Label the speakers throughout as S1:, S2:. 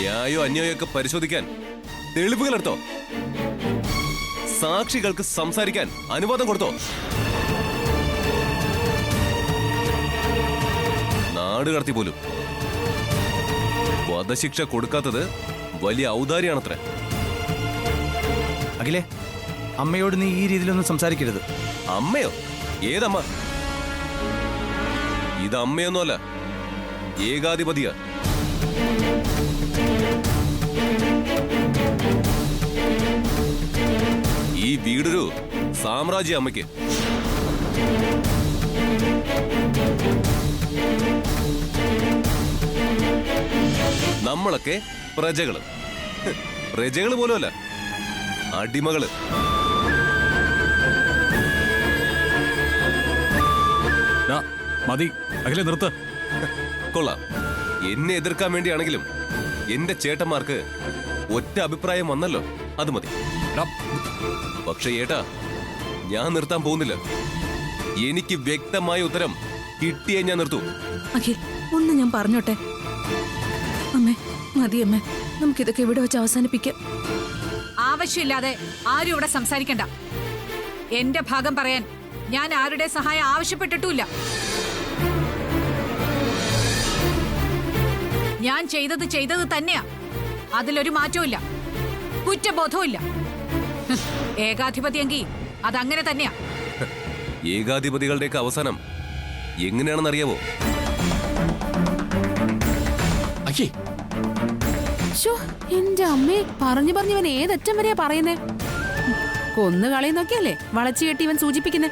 S1: ന്യായോ അന്യായോ ഒക്കെ പരിശോധിക്കാൻ തെളിവുകൾ എടുത്തോ? സാക്ഷികൾക്ക് സംസാരിക്കാൻ അനുവാദം കൊടുത്തോ? നാട് കടത്തി പോലും വധശിക്ഷ കൊടുക്കാത്തത് വലിയ ഔദാര്യാണത്രേ.
S2: അഖിലേ, അമ്മയോട് നീ ഈ രീതിയിലൊന്നും സംസാരിക്കരുത്.
S1: അമ്മയോ? ഏതമ്മ? ഇത് അമ്മയൊന്നുമല്ല, ഏകാധിപതിയാ. ഈ വീടൊരു സാമ്രാജ്യ അമ്മയ്ക്ക്. നമ്മളൊക്കെ പ്രജകള്. പ്രജകള് പോലുമല്ല, അടിമകള്.
S3: മതി അഖിലെ, നിർത്ത്.
S1: കൊള്ളാം. എന്നെ എതിർക്കാൻ വേണ്ടിയാണെങ്കിലും എന്റെ ചേട്ടന്മാർക്ക് ഒറ്റ അഭിപ്രായം വന്നല്ലോ, അത് മതി. പക്ഷേ ഏട്ടാ, ഞാൻ നിർത്താൻ പോകുന്നില്ല. എനിക്ക് വ്യക്തമായ ഉത്തരം കിട്ടിയേ ഞാൻ നിർത്തൂ.
S4: അഖിൽ, ഒന്ന് ഞാൻ പറഞ്ഞോട്ടെ. അമ്മേ, മതി അമ്മേ, നമുക്കിതൊക്കെ ഇവിടെ വെച്ച് അവസാനിപ്പിക്കാം.
S5: ആവശ്യമില്ലാതെ ആരും ഇവിടെ സംസാരിക്കണ്ട. എന്റെ ഭാഗം പറയാൻ ഞാൻ ആരുടെ സഹായം ആവശ്യപ്പെട്ടിട്ടുമില്ല. ഞാൻ ചെയ്തത് തന്നെയാ. അതിലൊരു മാറ്റവും കുറ്റബോധവും ഇല്ല. ഏകാധിപതിയെങ്കിൽ അതങ്ങനെ തന്നെയാ.
S1: ഏകാധിപതികളുടെയൊക്കെ അവസാനം എങ്ങനെയാണെന്നറിയാവോ?
S4: എന്റെ അമ്മേ, പറഞ്ഞു ഇവൻ ഏതറ്റം വരെയാ പറയുന്നേ. കൊന്നു കളയുന്നൊക്കെയല്ലേ വളച്ചു കെട്ടി ഇവൻ സൂചിപ്പിക്കുന്നേ.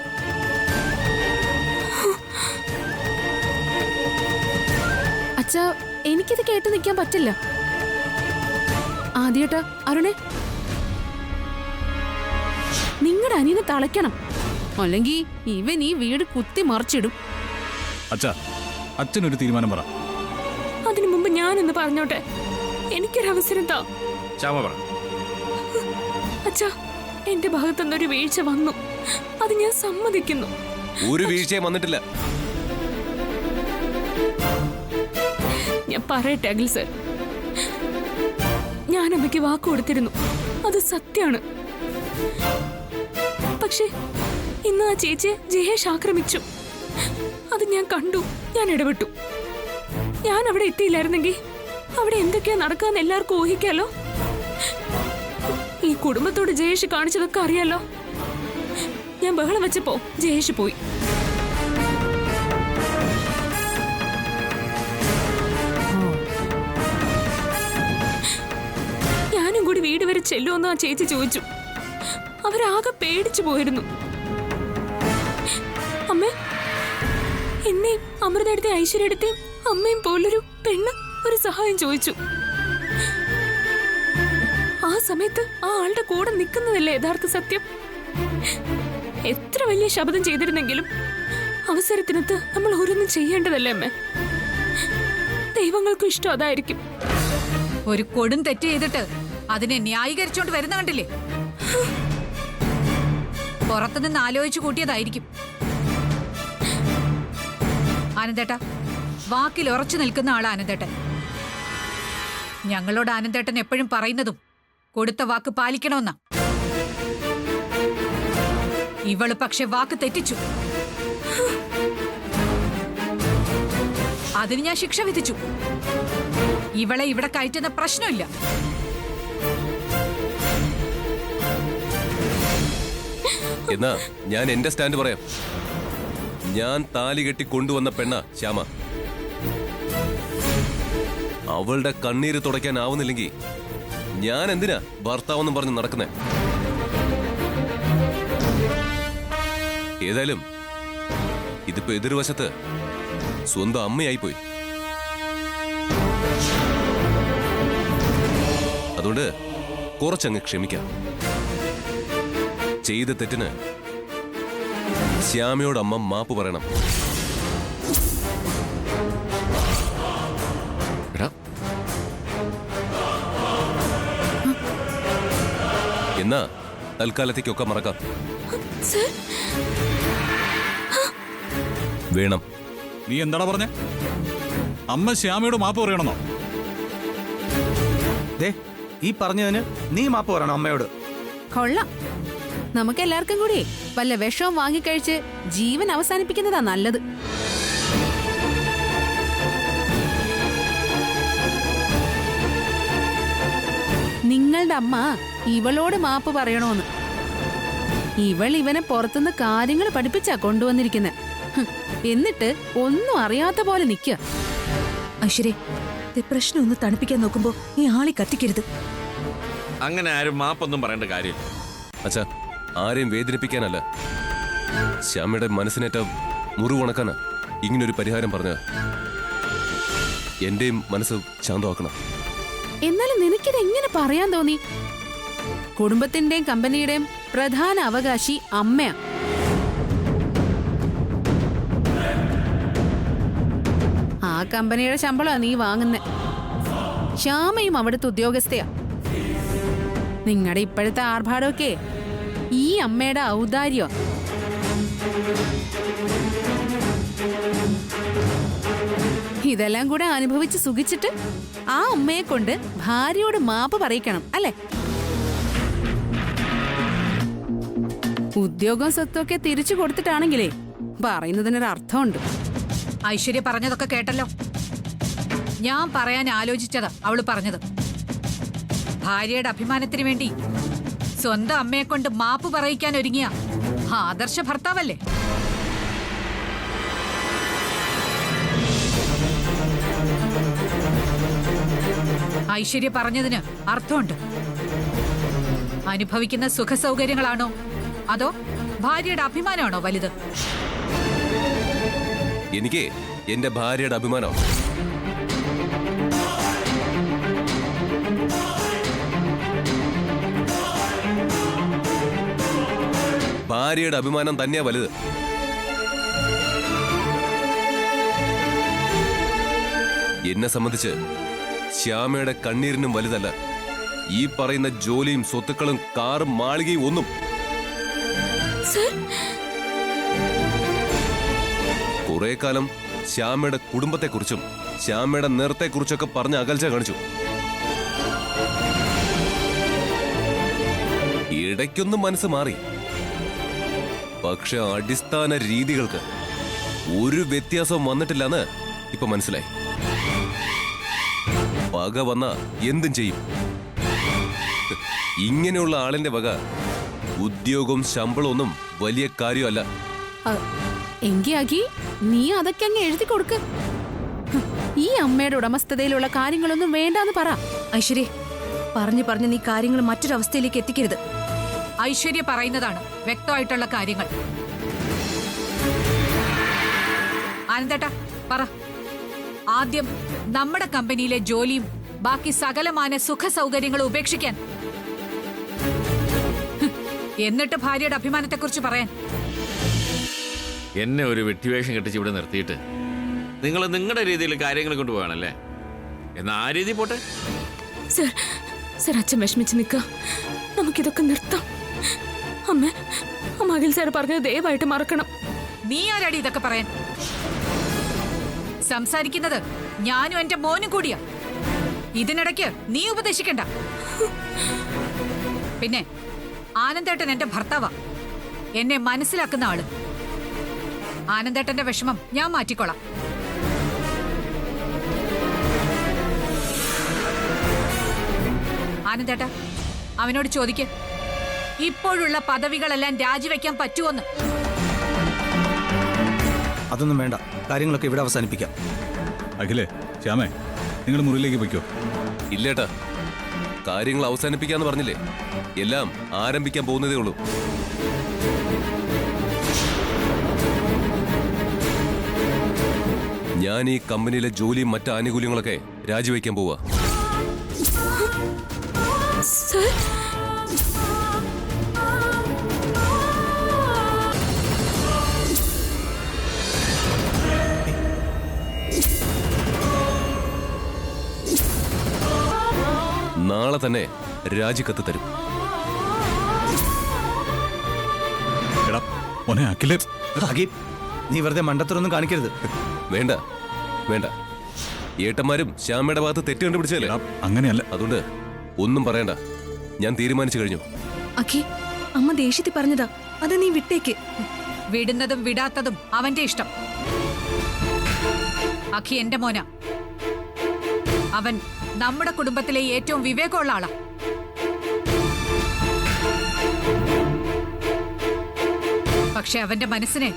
S4: അച്ഛാ, എനിക്കിത് കേട്ട് നിൽക്കാൻ പറ്റില്ല. ആദ്യേട്ടാ, അരുണേ, നിങ്ങളുടെ അനിയനെ തളയ്ക്കണം, അല്ലെങ്കിൽ ഇവൻ ഈ വീട് കുത്തി മറിച്ചിടും.
S3: അച്ഛനൊരു തീരുമാനം പറ.
S4: അതിനു മുമ്പ് ഞാനൊന്ന് പറഞ്ഞോട്ടെ. എനിക്കൊരവസരം താ. അച്ഛാ, എന്റെ ഭാഗത്തുനിന്നൊരു വീഴ്ച വന്നു, അത് ഞാൻ സമ്മതിക്കുന്നു.
S1: ഒരു വീഴ്ചയും വന്നിട്ടില്ല.
S4: ഞാൻ പറയട്ടെ അഖിൽ സർ, ഞാൻ അമ്മയ്ക്ക് വാക്ക് കൊടുത്തിരുന്നു, അത് സത്യാണ്. പക്ഷേ ഇന്ന് ആ ചേച്ചിയെ ജയേഷ് ആക്രമിച്ചു. അത് ഞാൻ കണ്ടു, ഞാൻ ഇടപെട്ടു. ഞാൻ അവിടെ എത്തിയില്ലായിരുന്നെങ്കിൽ അവിടെ എന്തൊക്കെയാ നടക്കാന്ന് എല്ലാവർക്കും ഊഹിക്കാലോ. ഈ കുടുംബത്തോട് ജയേഷ് കാണിച്ചതൊക്കെ അറിയാലോ. ഞാൻ ബഹളം വെച്ചപ്പോ ജയേഷ് പോയി. ഞാനും കൂടി വീട് വരെ ചെല്ലുമെന്ന് ആ ചേച്ചി ചോദിച്ചു. അവരാകെ പേടിച്ചു പോയിരുന്നു. അമ്മേ, എന്നെയും അമൃതയെടുത്തെ ഐശ്വര്യടുത്തെയും അമ്മയും പോലൊരു പെണ്ണ് ഒരു സഹായം ചോദിച്ചു. ആ സമയത്ത് ആ ആളുടെ കൂടെ നിൽക്കുന്നതല്ലേ യഥാർത്ഥ സത്യം. എത്ര വലിയ ശബ്ദം ചെയ്തിരുന്നെങ്കിലും അവസരത്തിനൊത്ത് നമ്മൾ ഓരോന്നും ചെയ്യേണ്ടതല്ലേ അമ്മേ. ദൈവങ്ങൾക്കും ഇഷ്ടം അതായിരിക്കും.
S5: ഒരു കൊടും തെറ്റ് ചെയ്തിട്ട് അതിനെ ന്യായീകരിച്ചോണ്ട് വരുന്ന കണ്ടില്ലേ? പുറത്തുനിന്ന് ആലോചിച്ചു കൂട്ടിയതായിരിക്കും. ആനന്ദേട്ടാ, വാക്കിൽ ഉറച്ചു നിൽക്കുന്ന ആളാ ആനന്ദേട്ടൻ. ഞങ്ങളോട് ആനന്ദേട്ടൻ എപ്പോഴും പറയുന്നതും കൊടുത്ത വാക്ക് പാലിക്കണമെന്നാ. ഇവള് പക്ഷെ വാക്ക് തെറ്റിച്ചു. അതിന് ഞാൻ ശിക്ഷ വിധിച്ചു. ഇവളെ ഇവിടെ കയറ്റുന്ന പ്രശ്നമില്ല.
S1: എന്നാ ഞാൻ എന്റെ സ്റ്റാൻഡ് പറയാം. ഞാൻ താലി കെട്ടി കൊണ്ടുവന്ന പെണ്ണ ശ്യാമ. അവളുടെ കണ്ണീര് തുടയ്ക്കാനാവുന്നില്ലെങ്കിൽ ഞാൻ എന്തിനാ ഭർത്താവെന്നും പറഞ്ഞ് നടക്കുന്നേ? ഏതായാലും ഇതിപ്പോ എതിർവശത്ത് സ്വന്തം അമ്മയായിപ്പോയി. അതുകൊണ്ട് കുറച്ചങ്ങ് ക്ഷമിക്കാം. ചെയ്ത തെറ്റിന് ശ്യാമയോടമ്മ മാപ്പ് പറയണം. എന്നാ തൽക്കാലത്തേക്കൊക്കെ മറക്കാം. വേണം.
S3: നീ എന്താടാ പറഞ്ഞേ? അമ്മ ശ്യാമയോട് മാപ്പ് പറയണമെന്നോ?
S2: ദേ ഈ പറഞ്ഞതിന് നീ മാപ്പ് പറയണം അമ്മയോട്.
S6: കൊള്ളാം. നമുക്ക് എല്ലാവർക്കും കൂടി വല്ല വിഷവും വാങ്ങിക്കഴിച്ച് ജീവൻ അവസാനിപ്പിക്കുന്നതാ നല്ലത്. നിങ്ങളുടെ അമ്മ ഇവളോട് മാപ്പ് പറയണോന്ന്. ഇവൾ ഇവനെ പുറത്തുനിന്ന് കാര്യങ്ങൾ പഠിപ്പിച്ചാ കൊണ്ടുവന്നിരിക്കുന്നെ. എന്നിട്ട് ഒന്നും അറിയാത്ത പോലെ നിക്ക.
S7: ഐശ്വര്യ, പ്രശ്നം ഒന്ന് തണുപ്പിക്കാൻ നോക്കുമ്പോ ഈ ആളി കത്തിക്കരുത്.
S8: അങ്ങനെ ആരും മാപ്പൊന്നും പറയേണ്ട കാര്യമില്ല.
S1: അച്ഛാ, ആരെയും വേദനിപ്പിക്കാനല്ല, ശ്യാമയുടെ മനസ്സിനേറ്റ മുറിവുണക്കാനാ ഇങ്ങനൊരു പരിഹാരം പറഞ്ഞത്. എന്റെയും മനസ്സ് ശാന്തമാക്കണം.
S6: എന്നാലും നിനക്കിത് എങ്ങനെ പറയാൻ തോന്നി? കുടുംബത്തിന്റെയും കമ്പനിയുടെയും പ്രധാന അവകാശി അമ്മയാ. ആ കമ്പനിയുടെ ശമ്പളാ നീ വാങ്ങുന്നേ. ശ്യാമയും അവിടുത്തെ ഉദ്യോഗസ്ഥയാ. നിങ്ങളുടെ ഇപ്പോഴത്തെ ആർഭാടമൊക്കെ ഈ അമ്മയുടെ ഔദാര്യോ. ഇതെല്ലാം കൂടെ അനുഭവിച്ച് സുഖിച്ചിട്ട് ആ അമ്മയെ കൊണ്ട് ഭാര്യയോട് മാപ്പ് പറയിക്കണം അല്ലേ? ഉദ്യോഗം സ്വത്തൊക്കെ തിരിച്ചു കൊടുത്തിട്ടാണെങ്കിലേ പറയുന്നതിനൊരർത്ഥമുണ്ട്.
S5: ഐശ്വര്യ പറഞ്ഞതൊക്കെ കേട്ടല്ലോ. ഞാൻ പറയാൻ ആലോചിച്ചതാ അവള് പറഞ്ഞത്. ഭാര്യയുടെ അഭിമാനത്തിന് വേണ്ടി സ്വന്തം അമ്മയെ കൊണ്ട് മാപ്പ് പറയിക്കാൻ ഒരുങ്ങിയ ആദർശ ഭർത്താവല്ലേ? ഐശ്വര്യ പറഞ്ഞതിന് അർത്ഥമുണ്ട്. അനുഭവിക്കുന്ന സുഖ സൗകര്യങ്ങളാണോ അതോ ഭാര്യയുടെ അഭിമാനമാണോ വലുത്?
S1: എനിക്ക് എന്റെ ഭാര്യയുടെ അഭിമാനം. ഭാര്യയുടെ അഭിമാനം തന്നെയാ വലുത്. എന്നെ സംബന്ധിച്ച് ശ്യാമയുടെ കണ്ണീരിനും വലുതല്ല ഈ പറയുന്ന ജോലിയും സ്വത്തുക്കളും കാറും മാളികയും ഒന്നും. കുറെ കാലം ശ്യാമയുടെ കുടുംബത്തെക്കുറിച്ചും ശ്യാമയുടെ നിറത്തെക്കുറിച്ചൊക്കെ പറഞ്ഞ് അകൽച്ച കാണിച്ചു. ഇടയ്ക്കൊന്നും മനസ്സ് മാറി. പക്ഷെ അടിസ്ഥാന രീതികൾക്ക് ഒരു വ്യത്യാസവും വന്നിട്ടില്ലെന്ന് ഇപ്പൊ മനസ്സിലായി. പക വന്ന എന്തും ചെയ്യും. ഇങ്ങനെയുള്ള ആളിന്റെ വക ഉദ്യോഗവും ശമ്പളമൊന്നും വലിയ കാര്യമല്ല.
S6: എങ്കി അഖി, നീ അതൊക്കെ അങ്ങ് എഴുതി കൊടുക്ക്. ഈ അമ്മയുടെ ഉടമസ്ഥതയിലുള്ള കാര്യങ്ങളൊന്നും വേണ്ടാന്ന് പറ.
S7: ഐശ്വര്യ, പറഞ്ഞു പറഞ്ഞ് നീ കാര്യങ്ങൾ മറ്റൊരവസ്ഥയിലേക്ക് എത്തിക്കരുത്.
S5: ഐശ്വര്യ പറയുന്നതാണ് വ്യക്തമായിട്ടുള്ള കാര്യങ്ങൾ. ആനന്ദേട്ടാ പറ. ആദ്യം നമ്മുടെ കമ്പനിയിലെ ജോലിയും ബാക്കി സകലമാന സുഖ സൗകര്യങ്ങളും ഉപേക്ഷിക്കാൻ, എന്നിട്ട് ഭാര്യയുടെ അഭിമാനത്തെക്കുറിച്ച് പറയാൻ.
S8: എന്നെ ഒരു വെട്ടിവേഷം കെട്ടിച്ച് ഇവിടെ നിർത്തിയിട്ട് നിങ്ങൾ നിങ്ങളുടെ രീതിയിൽ കാര്യങ്ങൾ കൊണ്ടുപോകണല്ലേ? എന്നാ ആ രീതി പോട്ടെ.
S4: സർ, സർ അച്ഛൻ വിഷമിച്ച് നിൽക്കുക. നമുക്കിതൊക്കെ നിർത്താം. അമ്മ അഖിൽ സാർ പറഞ്ഞത് ദയവായിട്ട് മറക്കണം.
S5: നീ ആരാടി ഇതൊക്കെ പറയാൻ? സംസാരിക്കുന്നത് ഞാനും എന്റെ മോനും കൂടിയാ. ഇതിനിടയ്ക്ക് നീ ഉപദേശിക്കണ്ട. പിന്നെ ആനന്ദേട്ടൻ എന്റെ ഭർത്താവാ, എന്നെ മനസ്സിലാക്കുന്ന ആള്. ആനന്ദേട്ടന്റെ വിഷമം ഞാൻ മാറ്റിക്കോളാം. ആനന്ദേട്ട, അവനോട് ചോദിക്ക്, ഇപ്പോഴുള്ള പദവികളെല്ലാം രാജിവെക്കാൻ പറ്റുമോന്ന്.
S2: അതൊന്നും വേണ്ട, കാര്യങ്ങളൊക്കെ ഇവിടെ അവസാനിപ്പിക്കാം.
S3: അഖിലേ, ശ്യാമേ, നിങ്ങൾ മുറിയിലേക്ക് പൊയ്ക്കോ.
S1: ഇല്ലേട്ടാ, കാര്യങ്ങൾ അവസാനിപ്പിക്കാന്ന് പറഞ്ഞില്ലേ, എല്ലാം ആരംഭിക്കാൻ പോകുന്നതേ ഉള്ളൂ. ഞാൻ ഈ കമ്പനിയിലെ ജോലിയും മറ്റ് ആനുകൂല്യങ്ങളൊക്കെ രാജിവെക്കാൻ പോവാ.
S4: സർ,
S1: നാളെ തന്നെ രാജിക്കത്ത് തരും.
S3: എടാ മോനെ അഖിലേ,
S2: അഖി, നീ വെറുതെ മണ്ടത്തരൊന്നും കാണിക്കരുത്.
S1: വേണ്ട വേണ്ട, ഏട്ടന്മാരും ശ്യാമയുടെ ഭാഗത്ത് തെറ്റ് കണ്ടുപിടിച്ചല്ലേ.
S3: എടാ, അങ്ങനെയല്ല.
S1: അതുകൊണ്ട് ഒന്നും പറയണ്ട, ഞാൻ തീരുമാനിച്ചു കഴിഞ്ഞു.
S7: അഖി, അമ്മ ദേഷ്യത്തിൽ പറഞ്ഞതാ, അത് നീ വിട്ടേക്ക്.
S5: വിടുന്നതും വിടാത്തതും അവന്റെ ഇഷ്ടം. അഖി എന്റെ മോന. അവൻ നമ്മുടെ കുടുംബത്തിലെ ഏറ്റവും വിവേകമുള്ള ആളാ. പക്ഷെ അവന്റെ മനസ്സിനെ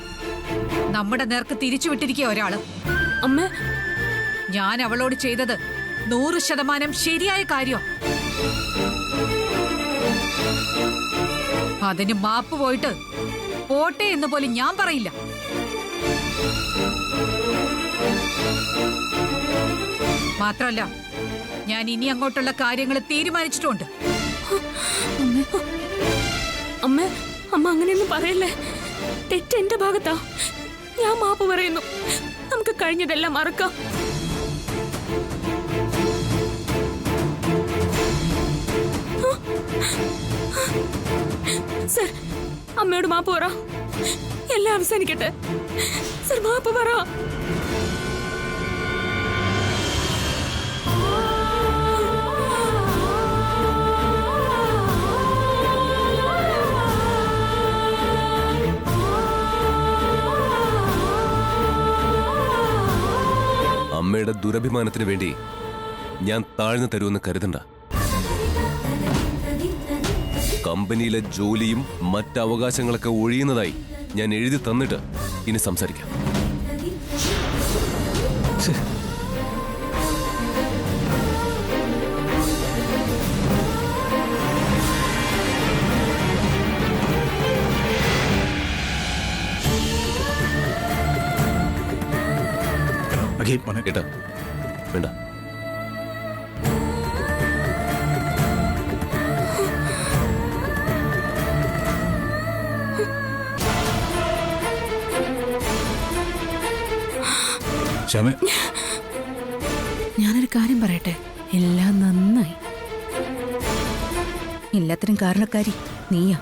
S5: നമ്മുടെ നേർക്ക് തിരിച്ചുവിട്ടിരിക്കുക ഒരാള്.
S4: അമ്മ,
S5: ഞാൻ അവളോട് ചെയ്തത് 100% ശരിയായ കാര്യം. അതിന് മാപ്പ് പോയിട്ട് പോട്ടെ എന്ന് പോലും ഞാൻ പറയില്ല. മാത്രല്ല, ഞാൻ ഇനി അങ്ങോട്ടുള്ള കാര്യങ്ങൾ തീരുമാനിച്ചിട്ടുണ്ട്.
S4: അമ്മ, അമ്മ അങ്ങനെയൊന്നും പറയല്ലേ. തെറ്റ് എന്റെ ഭാഗത്താ. ഞാൻ മാപ്പ് പറയുന്നു. നമുക്ക് കഴിഞ്ഞതെല്ലാം മറക്കാം. സർ, അമ്മയോട് മാപ്പ് പറ. എല്ലാം അവസാനിക്കട്ടെ. സർ, മാപ്പ് പറ.
S1: അമ്മയുടെ ദുരഭിമാനത്തിന് വേണ്ടി ഞാൻ താഴ്ന്നു തരുമെന്ന് കരുതണ്ട. കമ്പനിയിലെ ജോലിയും മറ്റവകാശങ്ങളൊക്കെ ഒഴിയുന്നതായി ഞാൻ എഴുതി തന്നിട്ട് ഇനി സംസാരിക്കാം.
S2: അഖി,
S1: കേട്ടാ, വേണ്ട.
S3: ശ്യാമേ,
S6: ഞാനൊരു കാര്യം പറയട്ടെ, എല്ലാം നന്നായി.
S7: എല്ലാത്തിനും കാരണക്കാരി നീയാ.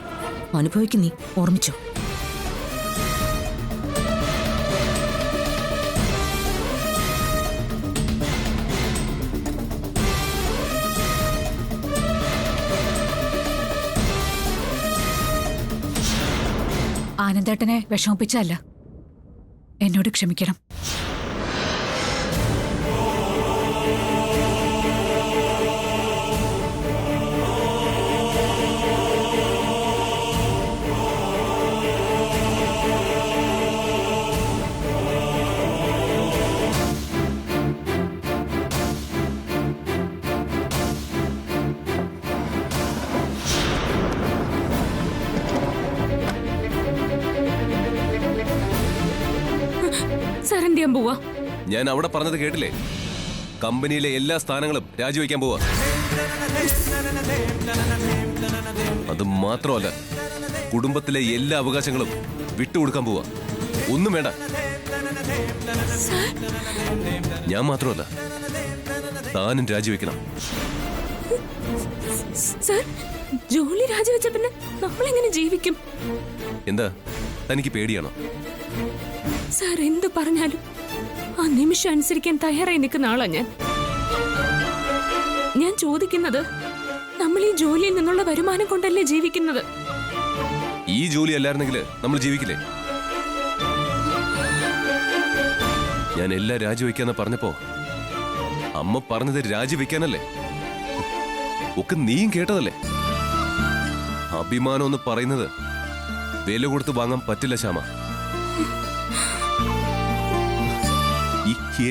S7: അനുഭവിക്കും നീ, ഓർമ്മിച്ചോ.
S5: ആനന്ദേട്ടനെ വിഷമിപ്പിച്ചല്ല. എന്നോട് ക്ഷമിക്കണം.
S4: സർ, എന്ത് ചെയ്യാൻ പോവാ?
S1: ഞാൻ അവിടെ പറഞ്ഞത് കേട്ടില്ലേ? കമ്പനിയിലെ എല്ലാ സ്ഥാനങ്ങളും രാജിവെക്കാൻ പോവാ. അത് മാത്രമല്ല, കുടുംബത്തിലെ എല്ലാ അവകാശങ്ങളും വിട്ടുകൊടുക്കാൻ പോവാ. ഒന്നും വേണ്ട. ഞാൻ മാത്രമല്ല, താനും രാജിവെക്കണം.
S4: സർ, ജോലി രാജിവെച്ച പിന്നെ നമ്മളെങ്ങനെ ജീവിക്കും?
S1: എന്താ, തനിക്ക് പേടിയാണോ?
S4: സാർ എന്ത് പറഞ്ഞാലും ആ നിമിഷം അനുസരിക്കാൻ തയ്യാറായി നിൽക്കുന്ന ആളാ ഞാൻ. ഞാൻ ചോദിക്കുന്നത്, നമ്മൾ ഈ ജോലിയിൽ നിന്നുള്ള വരുമാനം കൊണ്ടല്ലേ ജീവിക്കുന്നത്?
S1: ഈ ജോലി അല്ലായിരുന്നെങ്കിൽ നമ്മൾ ജീവിക്കില്ലേ? ഞാൻ എല്ലാം രാജിവെക്കാന്ന് പറഞ്ഞപ്പോ അമ്മ പറഞ്ഞത് രാജിവെക്കാനല്ലേ? ഒക്കെ നീയും കേട്ടതല്ലേ? അഭിമാനം എന്ന് പറയുന്നത് വില കൊടുത്ത് വാങ്ങാൻ പറ്റില്ല ശ്യാമ.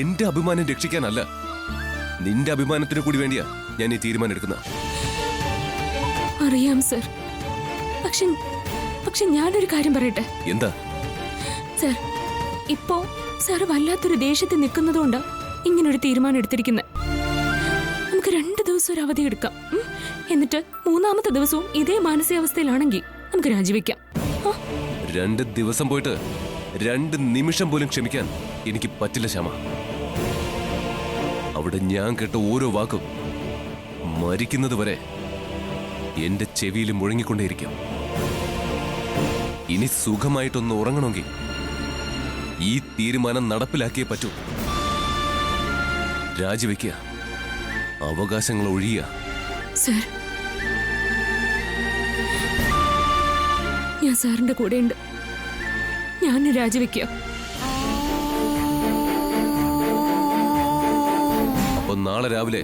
S1: എന്റെ അഭിമാനം രക്ഷിക്കാനല്ല, നിന്റെ അഭിമാനത്തിന് കൂടി വേണ്ടിയാ ഞാൻ ഈ തീരുമാനം എടുക്കുന്ന.
S4: അറിയാം സർ. പക്ഷെ ഞാനൊരു കാര്യം പറയട്ടെ.
S1: എന്താ?
S4: സർ, ഇപ്പോ സർ വല്ലാത്തൊരു ദേഷ്യത്തിൽ നിൽക്കുന്നതുകൊണ്ട് ഇങ്ങനൊരു തീരുമാനം എടുത്തിരിക്കുന്നത്. നമുക്ക് 2 ദിവസം ഒരു അവധി എടുക്കാം. എന്നിട്ട് 3-ാമത്തെ ദിവസവും ഇതേ മാനസികാവസ്ഥയിലാണെങ്കിൽ നമുക്ക് രാജിവെക്കാം.
S1: 2 ദിവസം പോയിട്ട് 2 നിമിഷം പോലും ക്ഷമിക്കാൻ എനിക്ക് പറ്റില്ല ശ്യാമ. അവിടെ ഞാൻ കേട്ട ഓരോ വാക്കും മരിക്കുന്നത് വരെ എന്റെ ചെവിയിൽ മുഴങ്ങിക്കൊണ്ടേയിരിക്കും. ഇനി സുഖമായിട്ടൊന്ന് ഉറങ്ങണമെങ്കിൽ ഈ തീരുമാനം നടപ്പിലാക്കിയേ പറ്റൂ. രാജിവെക്കുക, അവകാശങ്ങൾ ഒഴിയുക.
S4: സാർ, ഞാൻ സാറിന്റെ കൂടെയുണ്ട്. ഞാൻ രാജിവെക്കുക.
S1: അപ്പോൾ നാളെ രാവിലെ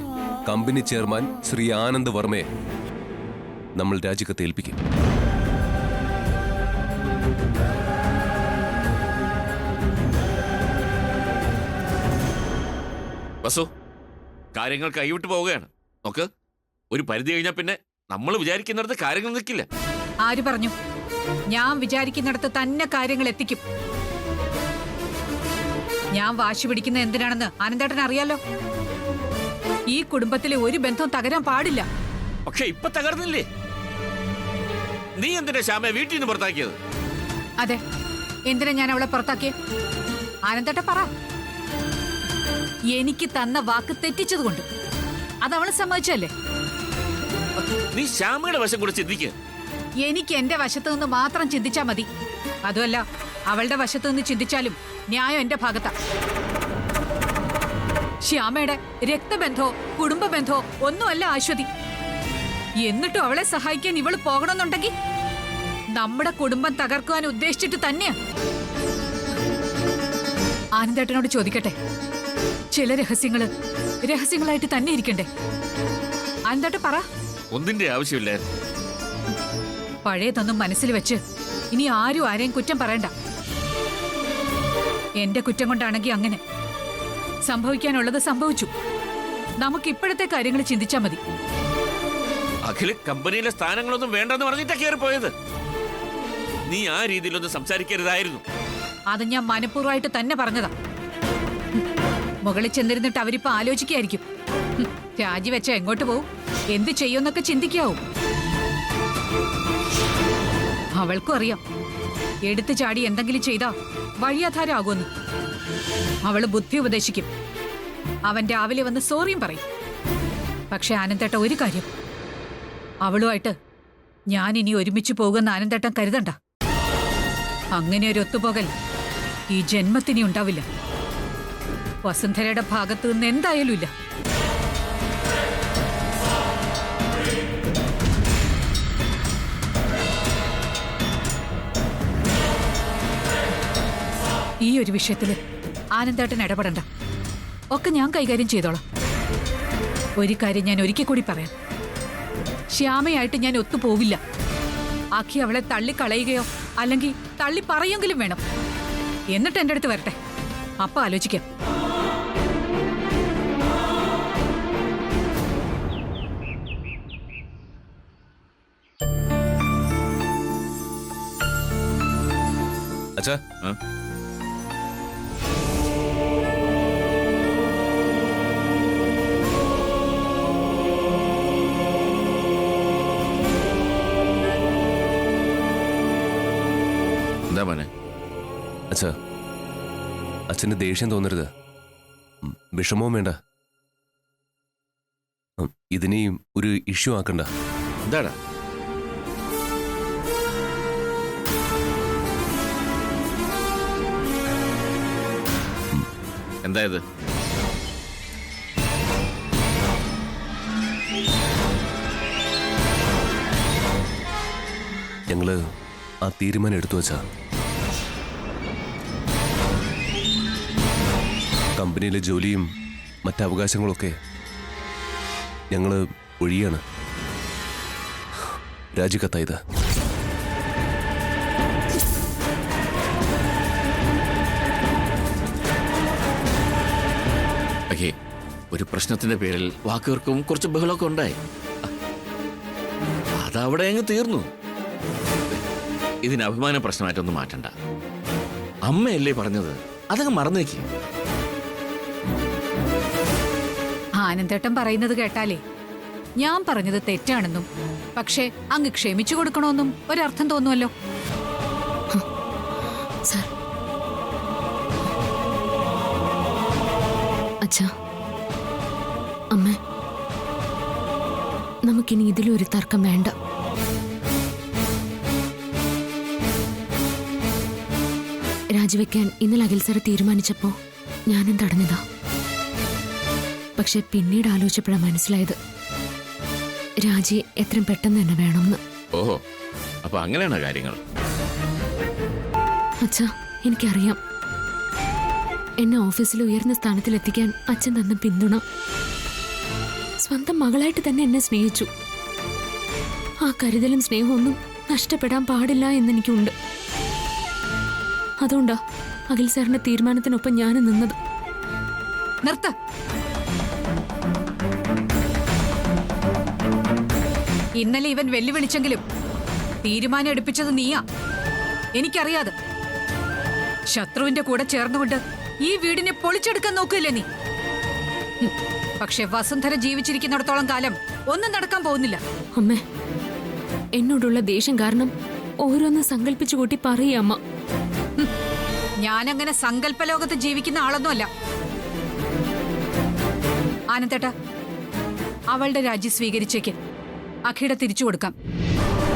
S1: കമ്പനി ചെയർമാൻ ശ്രീ ആനന്ദ് വർമ്മയെ നമ്മൾ രാജിക്കത്ത് ഏൽപ്പിക്കും.
S8: വസു, കാര്യങ്ങൾ കൈവിട്ട് പോവുകയാണ്. നോക്ക്, ഒരു പരിധി കഴിഞ്ഞാൽ പിന്നെ നമ്മൾ വിചാരിക്കുന്നിടത്ത് കാര്യങ്ങൾ നിൽക്കില്ല.
S5: ആര് പറഞ്ഞു? ഞാൻ വിചാരിക്കുന്നിടത്ത് തന്നെ കാര്യങ്ങൾ എത്തിക്കും. ഞാൻ വാശി പിടിക്കുന്ന എന്തിനാണെന്ന് ആനന്ദേട്ടൻ അറിയാലോ. ഈ കുടുംബത്തിലെ ഒരു ബന്ധവും തകരാൻ പാടില്ല.
S8: പക്ഷെ ഇപ്പൊ തകർന്നില്ലേ? നീ എന്തിനാ ശ്യാമയെ വീട്ടിൽ നിന്ന് പുറത്താക്കിയത്?
S5: അതെ, എന്തിനാ ഞാൻ അവളെ പുറത്താക്കിയ? ആനന്ദേട്ടൻ പറ. എനിക്ക് തന്ന വാക്ക് തെറ്റിച്ചതുകൊണ്ട്. അത് അവളെ സമ്മതിച്ചല്ലേ?
S8: നീ ശ്യാമയുടെ വശം കൂടെ ചിന്തിക്കുക.
S5: എനിക്ക് എന്റെ വശത്തു നിന്ന് മാത്രം ചിന്തിച്ചാ മതി. അതുമല്ല, അവളുടെ വശത്തു നിന്ന് ചിന്തിച്ചാലും ന്യായം എന്റെ ഭാഗത്താ. ശ്യാമയുടെ രക്തബന്ധോ കുടുംബ ബന്ധോ ഒന്നുമല്ല അശ്വതി. എന്നിട്ടും അവളെ സഹായിക്കാൻ ഇവള് പോകണമെന്നുണ്ടെങ്കിൽ നമ്മുടെ കുടുംബം തകർക്കുവാൻ ഉദ്ദേശിച്ചിട്ട് തന്നെയാ. ആനന്ദേട്ടനോട് ചോദിക്കട്ടെ, ചില രഹസ്യങ്ങളായിട്ട് തന്നെ ഇരിക്കണ്ടേ? ആനന്ദേട്ടൻ പറ.
S8: ഒന്നിന്റെ ആവശ്യമില്ലായിരുന്നു.
S5: പഴയതൊന്നും മനസ്സിൽ വെച്ച് ഇനി ആരും ആരെയും കുറ്റം പറയണ്ട. എന്റെ കുറ്റം കൊണ്ടാണെങ്കിൽ അങ്ങനെ സംഭവിക്കാനുള്ളത് സംഭവിച്ചു. നമുക്ക് ഇപ്പോഴത്തെ കാര്യങ്ങൾ ചിന്തിച്ചാ മതി.
S8: അഖില് കമ്പനിയിലെ സ്ഥാനങ്ങളൊന്നും വേണ്ടെന്ന് പറഞ്ഞിട്ടാ കയറി പോയത്. നീ ആ രീതിയിലൊന്നും സംസാരിക്കരുതായിരുന്നു.
S5: അത് ഞാൻ മനഃപൂർവ്വമായിട്ട് തന്നെ പറഞ്ഞതാ. മുകളിൽ ചെന്നിരുന്നിട്ട് അവരിപ്പോ ആലോചിക്കായിരിക്കും, രാജിവെച്ച എങ്ങോട്ട് പോവും, എന്ത് ചെയ്യുമെന്നൊക്കെ ചിന്തിക്കാവും. അവൾക്കും അറിയാം എടുത്തു ചാടി എന്തെങ്കിലും ചെയ്താ വഴിയാധാരമാകുമെന്ന്. അവള് ബുദ്ധി ഉപദേശിക്കും. അവൻ രാവിലെ വന്ന് സോറിയും പറയും. പക്ഷെ ആനന്ദേട്ടൻ ഒരു കാര്യം, അവളുമായിട്ട് ഞാൻ ഇനി ഒരുമിച്ച് പോകുമെന്ന് ആനന്ദേട്ടൻ കരുതണ്ട. അങ്ങനെ ഒരു ഒത്തുപോകൽ ഈ ജന്മത്തിനി ഉണ്ടാവില്ല. വസുന്ധരയുടെ ഭാഗത്തു നിന്ന് എന്തായാലും ഇല്ല. ഈ ഒരു വിഷയത്തില് ആനന്ദേട്ടൻ ഇടപെടണ്ട. ഒക്കെ ഞാൻ കൈകാര്യം ചെയ്തോളാം. ഒരു കാര്യം ഞാൻ ഒരിക്കൽ കൂടി പറയാം. ശ്യാമയായിട്ട് ഞാൻ ഒത്തുപോവില്ല. ആഖി അവളെ തള്ളിക്കളയുകയോ അല്ലെങ്കിൽ തള്ളി പറയുമെങ്കിലും വേണം. എന്നിട്ട് എൻ്റെ അടുത്ത് വരട്ടെ, അപ്പൊ ആലോചിക്കാം.
S1: അച്ഛാ,
S8: എന്താ മോനെ?
S1: അച്ഛാ, അച്ഛന് ദേഷ്യം തോന്നരുത്, വിഷമവും വേണ്ട. ഇതിനെയും ഒരു ഇഷ്യൂ ആക്കണ്ട.
S8: എന്താടാ? എന്തായത്?
S1: ഞങ്ങള് ആ തീരുമാനം എടുത്തു വച്ചാ കമ്പനിയിലെ ജോലിയും മറ്റവകാശങ്ങളൊക്കെ ഞങ്ങള് ഒഴിയാണ്. രാജിക്കത്തായത്.
S8: ഓക്കേ, ഒരു പ്രശ്നത്തിന്റെ പേരിൽ വാക്കുകൾക്കും കുറച്ച് ബഹളമൊക്കെ ഉണ്ടായി. അതവിടെ അങ്ങ് തീർന്നു. ഇതിന് അഭിമാന പ്രശ്നമായിട്ടൊന്നും മാറ്റണ്ട. അമ്മയല്ലേ പറഞ്ഞത്, അതങ്ങ് മറന്നേക്ക്.
S5: ആനന്ദേട്ടൻ പറയുന്നത് കേട്ടാലേ ഞാൻ പറഞ്ഞത് തെറ്റാണെന്നും പക്ഷേ അങ്ങ് ക്ഷമിച്ചു കൊടുക്കണമെന്നും ഒരർത്ഥം തോന്നുമല്ലോ.
S4: സാർ, അച്ഛാ, അമ്മ, നമുക്കിനി ഇതിലൊരു തർക്കം വേണ്ട. രാജിവെക്കാൻ ഇന്നലെ അഖിൽ സാർ തീരുമാനിച്ചപ്പോ ഞാനും തടഞ്ഞതാ. പക്ഷെ പിന്നീട് ആലോചിച്ചപ്പോഴാണ് മനസ്സിലായത് രാജി എത്രയും പെട്ടെന്ന് തന്നെ വേണമെന്ന്.
S8: ഓഹോ, അപ്പൊ അങ്ങനെയാണ് കാര്യങ്ങൾ.
S4: അച്ഛാ, എനിക്കറിയാം എന്നെ ഓഫീസിൽ ഉയർന്ന സ്ഥാനത്തിലെത്തിക്കാൻ അച്ഛൻ തന്ന പിന്തുണ. സ്വന്തം മകളായിട്ട് തന്നെ എന്നെ സ്നേഹിച്ചു. ആ കരുതലും സ്നേഹമൊന്നും നഷ്ടപ്പെടാൻ പാടില്ല എന്നെനിക്കുണ്ട്. അതുകൊണ്ടാ അഖിൽ സാറിന്റെ തീരുമാനത്തിനൊപ്പം ഞാൻ നിന്നത്.
S5: നിർത്ത്. ഇന്നലെ ഇവൻ വെല്ലുവിളിച്ചെങ്കിലും തീരുമാനം എടുപ്പിച്ചത് നീയാ. എനിക്കറിയാതെ. ശത്രുവിന്റെ കൂടെ ചേർന്നുകൊണ്ട് ഈ വീടിനെ പൊളിച്ചെടുക്കാൻ നോക്കില്ലേ നീ? പക്ഷെ വസുന്ധര ജീവിച്ചിരിക്കുന്നിടത്തോളം കാലം ഒന്നും നടക്കാൻ പോകുന്നില്ല.
S4: അമ്മേ, എന്നോടുള്ള ദേഷ്യം കാരണം ഓരോന്ന് സങ്കല്പിച്ചു കൂട്ടി പറയേ അമ്മ.
S5: ഞാനങ്ങനെ സങ്കല്പലോകത്ത് ജീവിക്കുന്ന ആളൊന്നുമല്ല. ആനന്ദേട്ടാ, അവളുടെ രാജി സ്വീകരിച്ചേക്ക്. അഖിയുടെ തിരിച്ചു കൊടുക്കാം.